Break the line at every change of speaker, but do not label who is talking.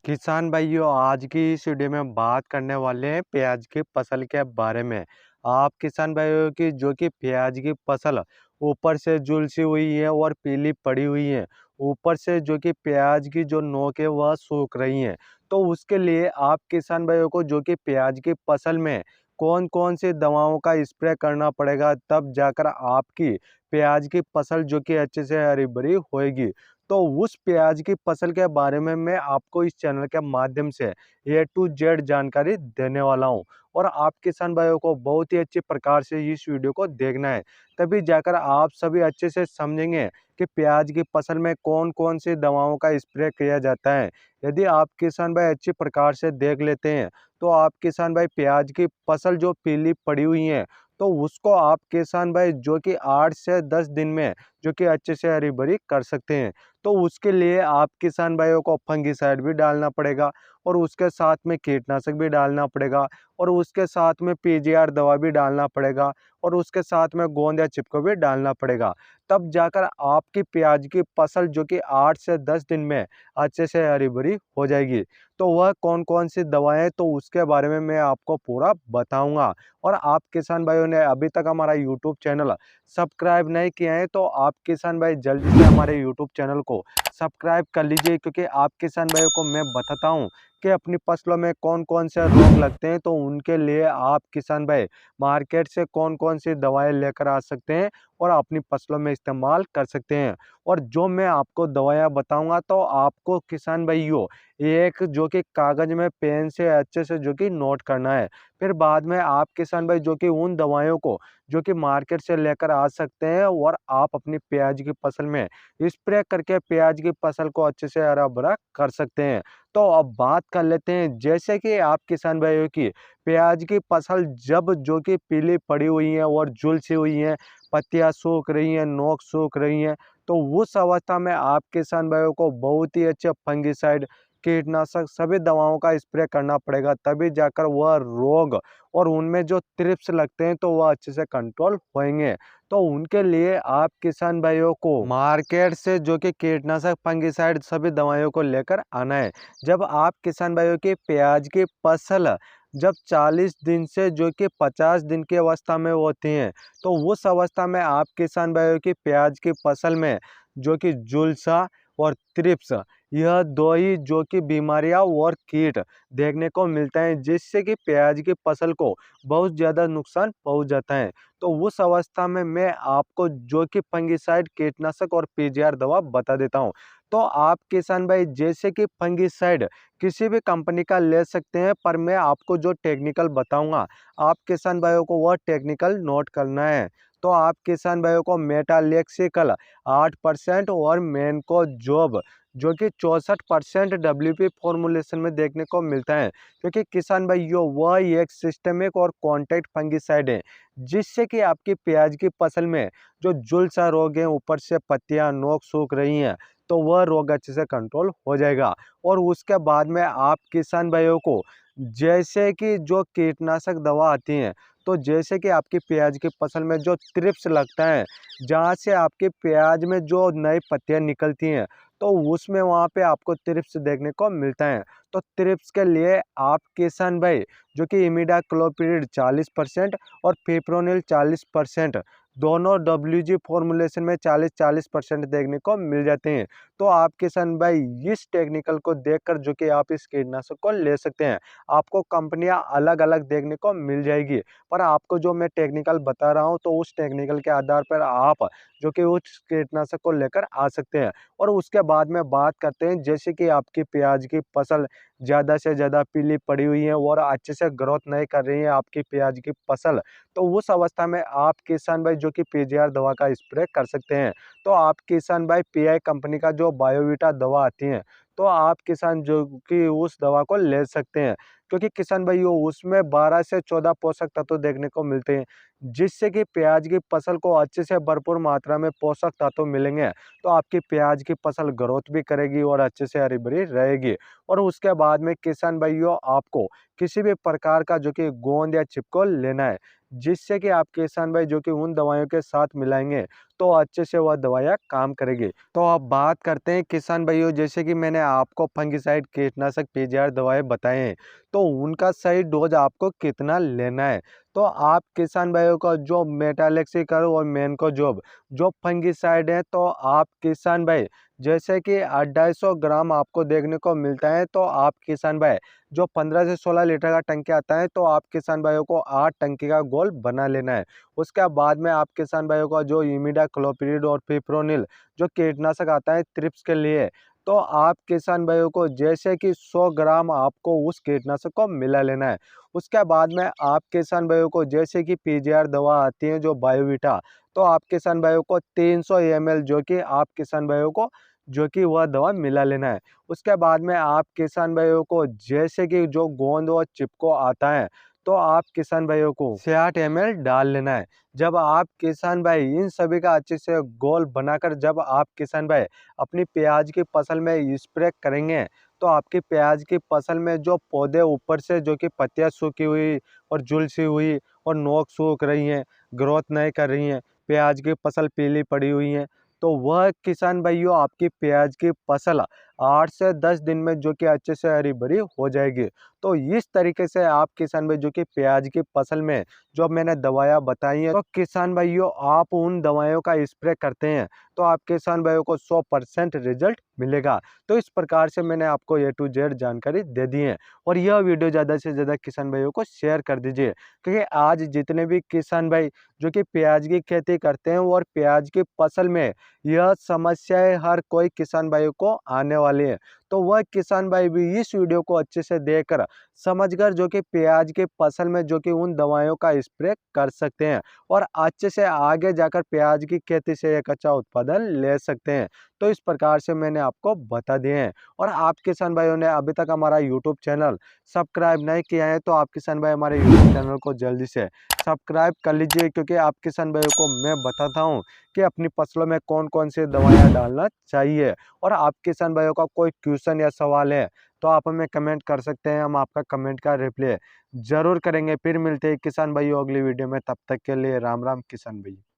किसान भाइयों, आज की इस वीडियो में हम बात करने वाले हैं प्याज की फसल के बारे में। आप किसान भाइयों की जो कि प्याज की फसल ऊपर से झुलसी हुई है और पीली पड़ी हुई है, ऊपर से जो कि प्याज की जो नोक है वह सूख रही है। तो उसके लिए आप किसान भाइयों को जो कि प्याज की फसल में कौन कौन सी दवाओं का स्प्रे करना पड़ेगा, तब जाकर आपकी प्याज की फसल जो कि अच्छे से हरी भरी होएगी। तो उस प्याज की फसल के बारे में मैं आपको इस चैनल के माध्यम से ए टू जेड जानकारी देने वाला हूं, और आप किसान भाइयों को बहुत ही अच्छी प्रकार से इस वीडियो को देखना है। तभी जाकर आप सभी अच्छे से समझेंगे कि प्याज की फसल में कौन कौन सी दवाओं का स्प्रे किया जाता है। यदि आप किसान भाई अच्छी प्रकार से देख लेते हैं तो आप किसान भाई प्याज की फसल जो पीली पड़ी हुई है, तो उसको आप किसान भाई जो कि 8 से 10 दिन में जो कि अच्छे से हरी भरी कर सकते हैं। तो उसके लिए आप किसान भाइयों को फंगिसाइड भी डालना पड़ेगा, और उसके साथ में कीटनाशक भी डालना पड़ेगा, और उसके साथ में पीजीआर दवा भी डालना पड़ेगा, और उसके साथ में गोंद या चिपको भी डालना पड़ेगा। तब जाकर आपकी प्याज की फसल जो कि 8 से 10 दिन में अच्छे से हरी भरी हो जाएगी। तो वह कौन कौन सी दवाएं, तो उसके बारे में मैं आपको पूरा बताऊंगा। और आप किसान भाइयों ने अभी तक हमारा यूट्यूब चैनल सब्सक्राइब नहीं किया है तो आप किसान भाई जल्दी से हमारे यूट्यूब चैनल को सब्सक्राइब कर लीजिए, क्योंकि आप किसान भाइयों को मैं बताता हूँ कि अपनी फसलों में कौन कौन से रोग लगते हैं, तो उनके लिए आप किसान भाई मार्केट से कौन कौन सी दवाएं लेकर आ सकते हैं और अपनी फसलों में इस्तेमाल कर सकते हैं। और जो मैं आपको दवाएं बताऊंगा, तो आपको किसान भाइयों एक जो कि कागज में पेन से अच्छे से जो कि नोट करना है। फिर बाद में आप किसान भाई जो कि उन दवाइयों को जो कि मार्केट से लेकर आ सकते हैं, और आप अपनी प्याज की फसल में स्प्रे करके प्याज की फसल को अच्छे से हरा भरा कर सकते हैं। तो अब बात कर लेते हैं, जैसे कि आप किसान भाइयों की प्याज की फसल जब जो कि पीली पड़ी हुई है और झुलसी हुई है, पत्तियां सूख रही हैं, नोक सूख रही हैं, तो उस अवस्था में आप किसान भाइयों को बहुत ही अच्छे फंगिसाइड, कीटनाशक सभी दवाओं का स्प्रे करना पड़ेगा। तभी जाकर वह रोग और उनमें जो थ्रिप्स लगते हैं तो वह अच्छे से कंट्रोल होंगे। तो उनके लिए आप किसान भाइयों को मार्केट से जो कि कीटनाशक, फंगिसाइड सभी दवाइयों को लेकर आना है। जब आप किसान भाइयों की प्याज की फसल जब 40 दिन से जो कि 50 दिन की अवस्था में होती हैं, तो उस अवस्था में आप किसान भाइयों की प्याज की फसल में जो कि जुलसा और थ्रिप्स, यह दो ही जो कि बीमारियां और कीट देखने को मिलते हैं, जिससे कि प्याज की फसल को बहुत ज़्यादा नुकसान पहुंच जाता है। तो उस अवस्था में मैं आपको जो कि फंगिसाइड, कीटनाशक और पीजीआर दवा बता देता हूं। तो आप किसान भाई जैसे कि फंगिसाइड किसी भी कंपनी का ले सकते हैं, पर मैं आपको जो टेक्निकल बताऊंगा, आप किसान भाइयों को वह टेक्निकल नोट करना है। तो आप किसान भाइयों को मेटालेक्सिकल 8% और मेनको जॉब जो कि 64% डब्ल्यूपी फॉर्मुलेशन में देखने को मिलता है, क्योंकि किसान भाइयों वह एक सिस्टमिक और कॉन्टैक्ट फंगिसाइड है, जिससे कि आपकी प्याज की फसल में जो जुलसा रोग है, ऊपर से पत्तियां नोक सूख रही हैं, तो वह रोग अच्छे से कंट्रोल हो जाएगा। और उसके बाद में आप किसान भाइयों को जैसे कि जो कीटनाशक दवा आती हैं, तो जैसे कि आपकी प्याज की फसल में जो थ्रिप्स लगता है, जहाँ से आपके प्याज में जो नई पत्तियां निकलती हैं, तो उसमें वहाँ पे आपको थ्रिप्स देखने को मिलता है। तो थ्रिप्स के लिए आप किसान भाई जो कि इमिडाक्लोप्रिड 40% और फिप्रोनिल 40%, दोनों डब्ल्यूजी फॉर्मुलेशन में 40-40% देखने को मिल जाते हैं। तो आप किसान भाई इस टेक्निकल को देखकर जो कि आप इस कीटनाशक को ले सकते हैं। आपको कंपनियां अलग अलग देखने को मिल जाएगी, पर आपको जो मैं टेक्निकल बता रहा हूं, तो उस टेक्निकल के आधार पर आप जो कि उस कीटनाशक को लेकर आ सकते हैं। और उसके बाद में बात करते हैं, जैसे कि आपकी प्याज की फसल ज़्यादा से ज़्यादा पीली पड़ी हुई है और अच्छे से ग्रोथ नहीं कर रही है आपकी प्याज की फसल, तो उस अवस्था में आप किसान भाई जो कि पीजीआर दवा का स्प्रे कर सकते हैं। तो आप किसान भाई पीआई कंपनी का जो बायोवीटा दवा आती है, तो आप किसान जो कि उस दवा को ले सकते हैं, क्योंकि किसान भाइयों उसमें 12 से 14 पोषक तत्व देखने को मिलते हैं, जिससे कि प्याज की फसल को अच्छे से भरपूर मात्रा में पोषक तत्व मिलेंगे। तो आपकी प्याज की फसल ग्रोथ भी करेगी और अच्छे से हरी भरी रहेगी। और उसके बाद में किसान भाइयों आपको किसी भी प्रकार का जो कि गोंद या छिपको लेना है, जिससे कि आप किसान भाई जो कि उन दवाइयों के साथ मिलाएँगे, तो अच्छे से वह दवाइयाँ काम करेगी। तो अब बात करते हैं किसान भाइयों, जैसे कि मैंने आपको फंगिसाइड कीटनाशक पीजीआर दवाएँ बताए हैं, तो उनका सही डोज़ आपको कितना लेना है। तो आप किसान भाइयों का जो मेटालेक्सिकर और मैनकोजोब जो फंगिसाइड है, तो आप किसान भाई जैसे कि 250 ग्राम आपको देखने को मिलता है, तो आप किसान भाई जो 15 से 16 लीटर का टंकी आता है, तो आप किसान भाइयों को 8 टंकी का गोल बना लेना है। उसके बाद में आप किसान भाइयों का जो इमिडाक्लोप्रिड और फिप्रोनिल जो कीटनाशक आता है थ्रिप्स के लिए, तो आप किसान भाइयों को जैसे कि 100 ग्राम आपको उस कीटनाशक को मिला लेना है। उसके बाद में आप किसान भाइयों को जैसे कि पीजीआर दवा आती है जो बायोवीटा, तो आप किसान भाइयों को 300 ml जो कि आप किसान भाइयों को जो कि वह दवा मिला लेना है। उसके बाद में आप किसान भाइयों को जैसे कि जो गोंद और चिपको आता है, तो आप किसान भाइयों को 60 ml डाल लेना है। जब आप किसान भाई इन सभी का अच्छे से घोल बनाकर जब आप किसान भाई अपनी प्याज की फसल में स्प्रे करेंगे, तो आपकी प्याज की फसल में जो पौधे ऊपर से जो कि पत्तियाँ सूखी हुई और झुलसी हुई और नोक सूख रही हैं, ग्रोथ नहीं कर रही हैं, प्याज की फसल पीली पड़ी हुई है, तो वह किसान भाइयों आपकी प्याज की फसल 8 से 10 दिन में जो कि अच्छे से हरी-भरी हो जाएगी। तो इस तरीके से आप किसान भाई जो कि प्याज की फसल में जो अब मैंने दवाइयाँ बताई हैं, तो किसान भाइयों आप उन दवाइयों का स्प्रे करते हैं, तो आप किसान भाइयों को 100% रिजल्ट मिलेगा। तो इस प्रकार से मैंने आपको ए टू जेड जानकारी दे दी है, और यह वीडियो ज़्यादा से ज़्यादा किसान भाइयों को शेयर कर दीजिए, क्योंकि आज जितने भी किसान भाई जो कि प्याज की खेती करते हैं और प्याज की फसल में यह समस्याएं हर कोई किसान भाई को आने वाली है, तो वह किसान भाई भी इस वीडियो को अच्छे से देखकर समझकर जो कि प्याज की फसल में जो कि उन दवाइयों का स्प्रे कर सकते हैं और अच्छे से आगे जाकर प्याज की खेती से एक अच्छा उत्पादन ले सकते हैं। तो इस प्रकार से मैंने आपको बता दिए हैं, और आप किसान भाइयों ने अभी तक हमारा यूट्यूब चैनल सब्सक्राइब नहीं किया है, तो आप किसान भाई हमारे यूट्यूब चैनल को जल्दी से सब्सक्राइब कर लीजिए, क्योंकि आप किसान भाइयों को मैं बताता हूँ कि अपनी फसलों में कौन-कौन सी दवाइयाँ डालना चाहिए। और आप किसान भाइयों का कोई क्वेश्चन या सवाल है, तो आप हमें कमेंट कर सकते हैं, हम आपका कमेंट का रिप्लाई ज़रूर करेंगे। फिर मिलते हैं किसान भाइयों अगली वीडियो में, तब तक के लिए राम राम किसान भाई।